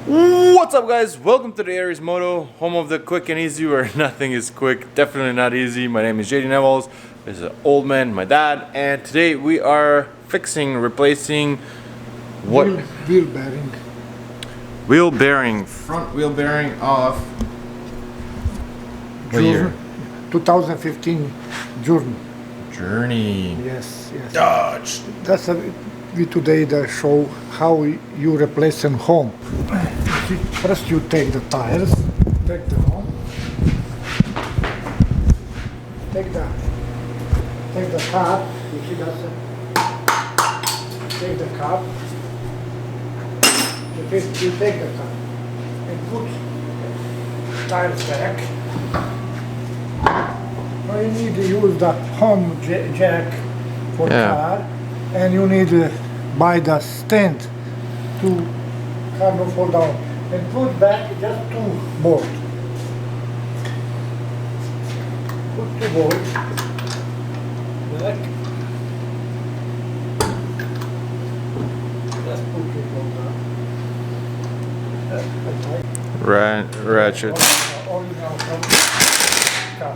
What's up, guys? Welcome to the Aries Moto, home of the quick and easy, where nothing is quick, definitely not easy. My name is JD Nevels. This is an old man, my dad, and today we are replacing what? Wheel bearing. Wheel bearing, front wheel bearing off. What year? 2015 Journey. Yes. Dodge. That's we today show how you replace them home. First you take the tires, take the home, take the cap. You see that's take the cap. You take the cap and put tires back. Now you need to use the home jack for car, and you need to buy the stand to car not fall down, and put back just 2 bolts. Put 2 bolts back. Just put 2 bolts down. Ratchet. Original car.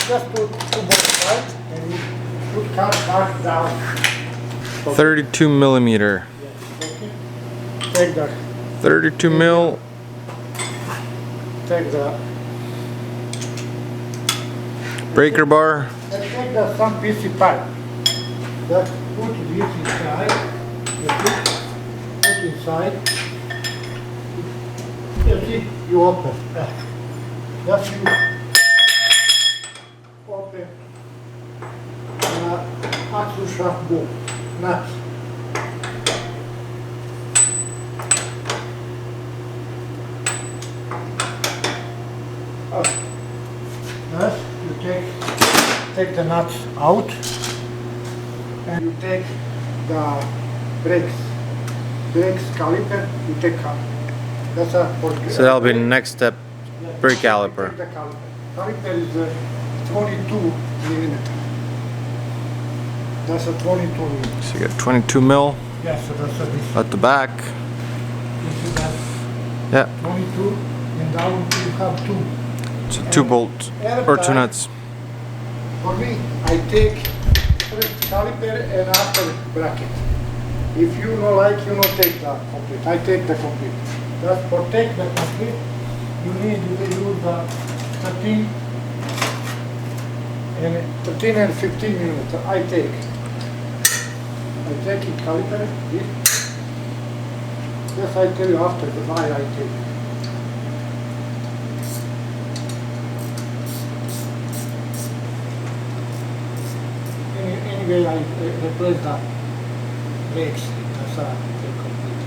Just put 2 bolts right, and you put car back down. 32 millimeter. Yes, okay. Take the 32 mil. take the Breaker bar. and take the some PC pipe. That put this inside. You put inside. You see, you open. Just you open axle shaft bolt nuts. Yes, you take the nuts out, and you take the brakes caliper. You take out. That's a So that'll be the next step. Brake caliper. Take the caliper. Caliper is 22 millimeter. That's a 22 millimeter. So you got 22 mil Yes, so that's a this. at the back. You see that? Yeah. 22, and down you have 2. So 2 bolts or 2 nuts. For me, I take first caliper and after bracket. If you don't like, you don't take the complete. I take the complete. Just for take the complete, you need to use the 13 and 15 millimeter. I take it caliper. Yes, I tell you after the buy I take. Anyway, I replace the brakes. That's a complete.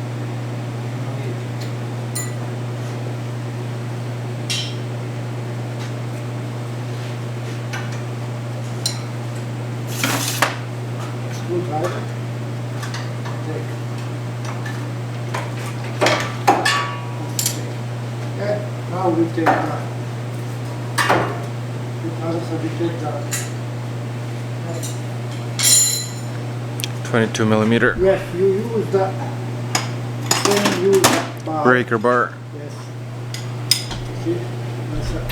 Screwdriver. Take. Okay. Now we take the. We take the. 22 millimeter. Yes, you use the same use bar. Breaker bar. Yes. See? That's it.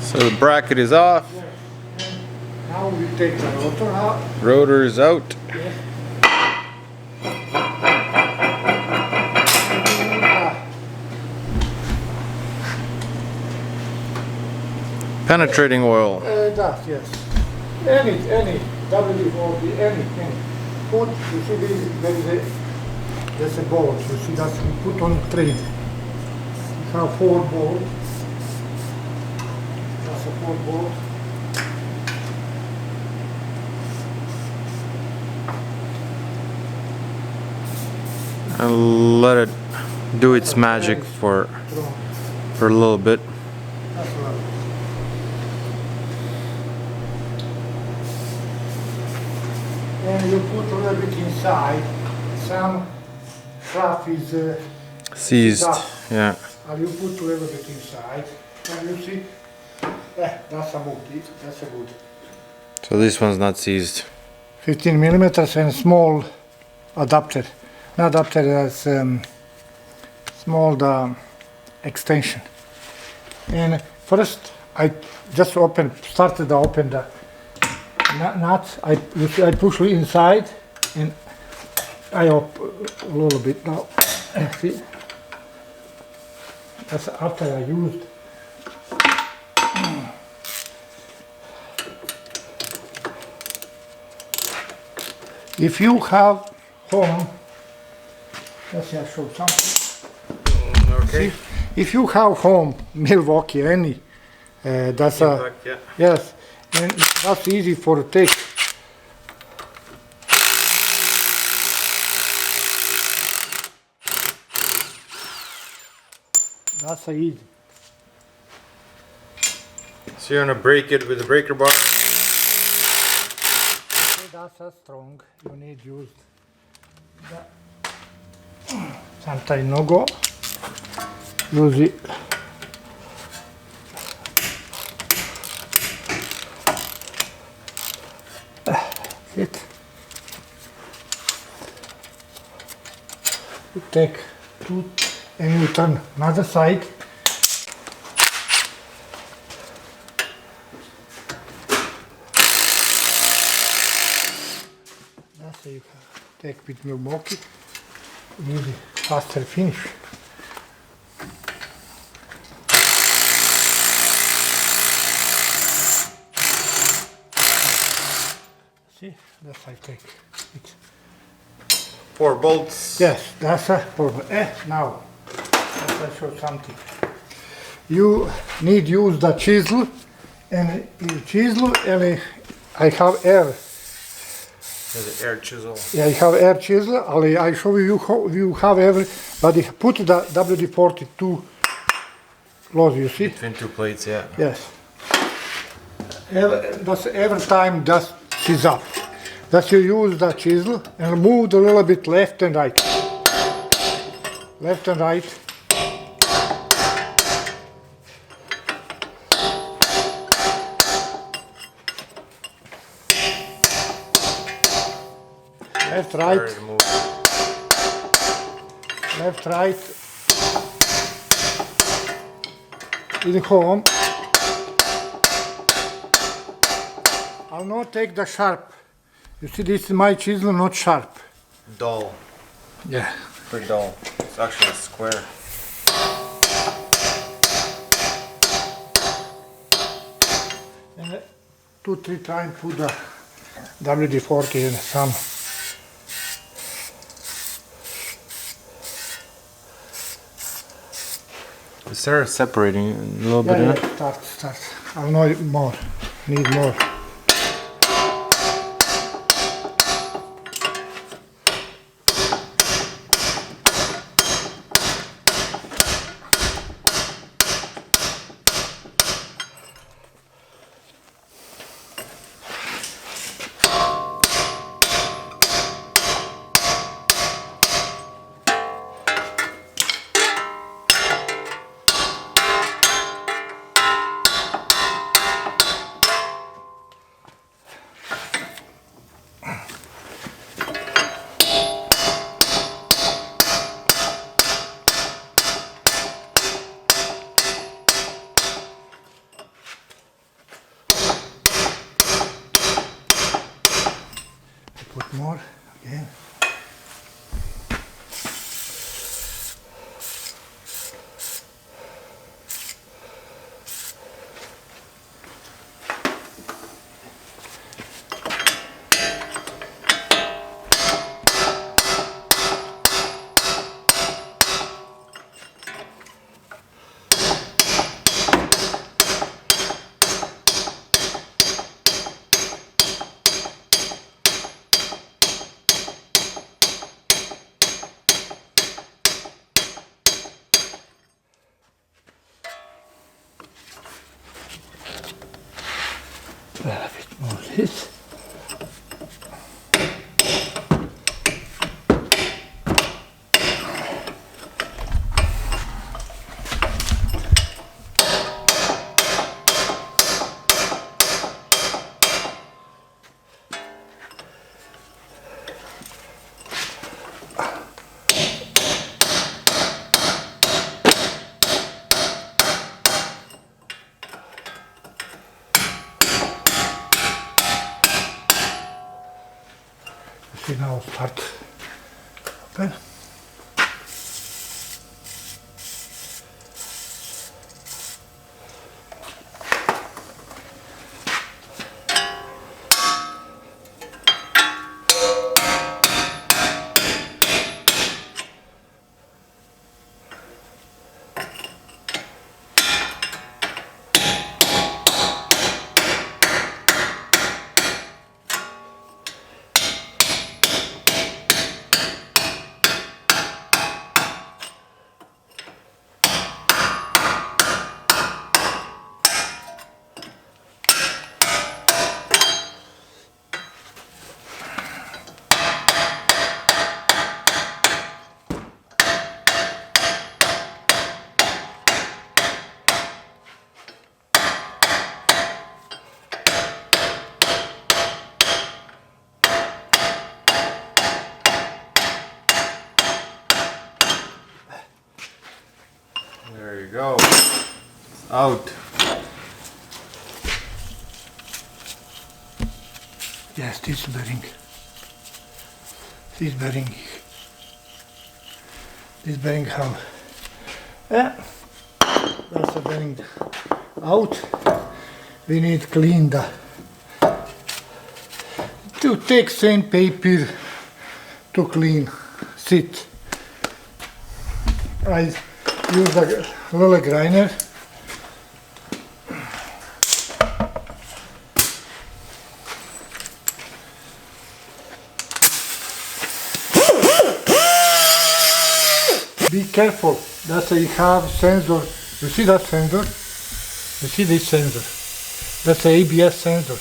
So the bracket is off. Yes. Now we take the rotor out. Rotor is out. Yes. Penetrating oil. That, yes. Any WD-40, any. Put, you see there's a bolt, you see that's we put on trade. You have 4 bolts. That's a 4 bolt. and let it do its magic for a little bit. That's right. And you put a little bit inside. Some stuff is Seized, up. yeah. And you put a little bit inside. And you see, that's a good. That's a good. So this one's not seized. 15 millimeters and small adapter. Not adapter, as small extension. And first I just started to open the nuts. You see, I push it inside and I open a little bit now. See? That's after I used. If you have home, let's see, I show something. Okay. See, if you have home Milwaukee, any, that's a Yeah. yes, and that's easy for take. That's a easy. So you're gonna break it with the breaker bar. Okay, that's a strong. You need use. Sometimes no go. Use it. It. You take two and you turn another side. That's how you can take with Milwaukee. Easy, faster finish. See, that's how I take it. 4 bolts. Yes, that's a problem. Now, let's show something. You need use the chisel, and I have air. There's an air chisel. Yeah, I have air chisel. I show you how you have every, but you put the WD-42 close. You see? Between 2 plates, yeah. Yes. That's every time dust is up. That you use the chisel and move a little bit left and right. Left and right. Left, right. Left, right. In home. I'll not take the sharp. You see, this is my chisel, not sharp. Dull. Yeah. Pretty dull. It's actually a square. And 2-3 times put the WD-40 in some. It started separating a little Yeah, bit. yeah, start. I'll know more. Need more. Put more again. A bit more this. See, now start open. There you go. It's out. Yes, this bearing. This bearing. This bearing how? Yeah, that's the bearing out. We need clean the. To take sandpaper to clean seat. I use a little grinder. Be careful, that's you have sensor. You see that sensor? You see this sensor? That's a ABS sensor.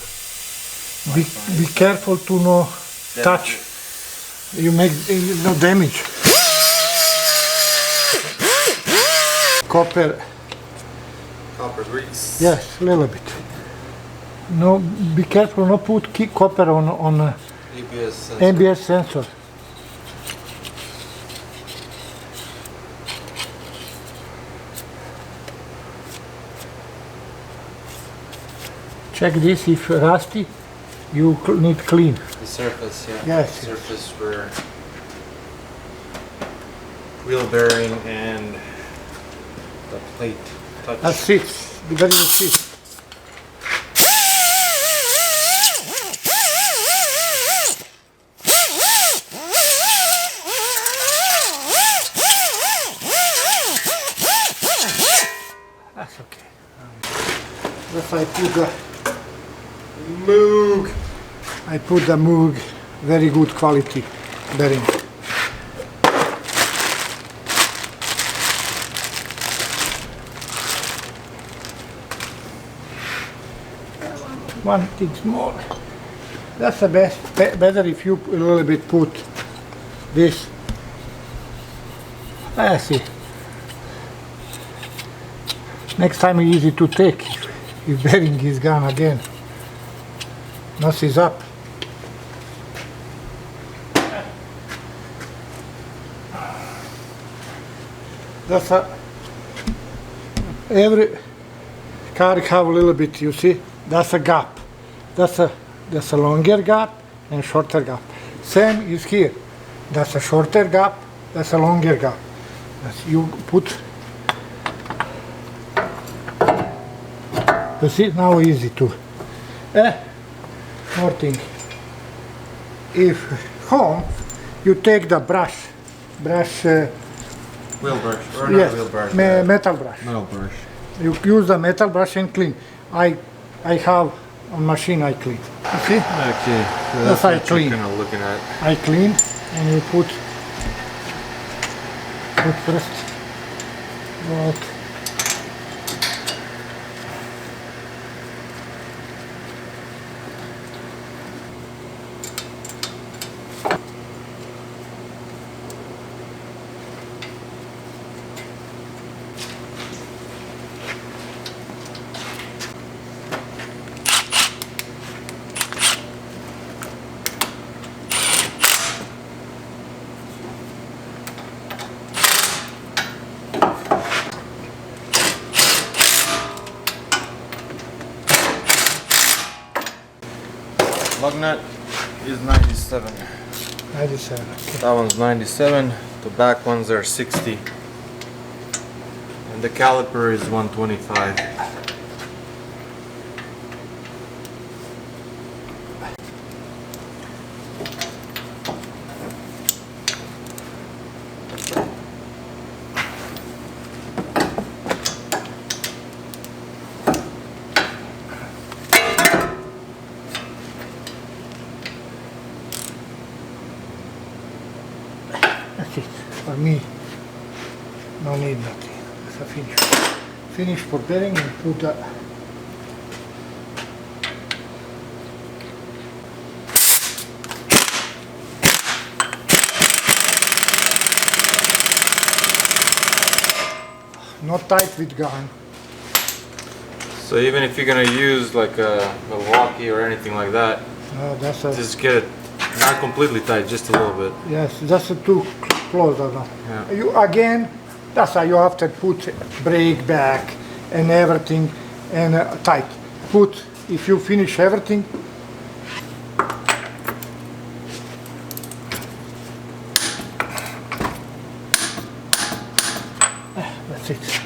Be careful to no touch. You make no damage. Copper. Copper grease. Yes, a little bit. No, be careful. No put copper on ABS sensor. ABS sensor. Check this. If rusty, you need clean. The surface, yeah. Yes. The surface where wheel bearing and the plate touch. That's it. Very good it. That's okay. If I put the Moog. I put the Moog, very good quality bearing. One thing small. That's the best. Better if you a little bit put this. I see. Next time it's easy to take. If bearing is gone again. Nose is up. That's every car have a little bit, you see, that's a gap. That's a longer gap and shorter gap. Same is here. That's a shorter gap, that's a longer gap. You put, you see, now easy to. More thing. If home, you take the brush. Wheel brush, or Yes, not wheel brush. metal brush. Metal brush. You use the metal brush and clean. I have on machine I clean. You see? Okay, so That's I what you're clean. kind of looking at. I clean and you put first. But lug nut is 97. 97. Okay. That one's 97. The back ones are 60. And the caliper is 125. That's it. For me, no need nothing. It's a finish. Finish for bearing and put a not tight with gun. So even if you're gonna use like a Milwaukee or anything like that, That's a just get it not completely tight, just a little bit. yes. That's a too close. Yeah. You again. That's how you have to put brake back and everything and tight. Put if you finish everything. That's it.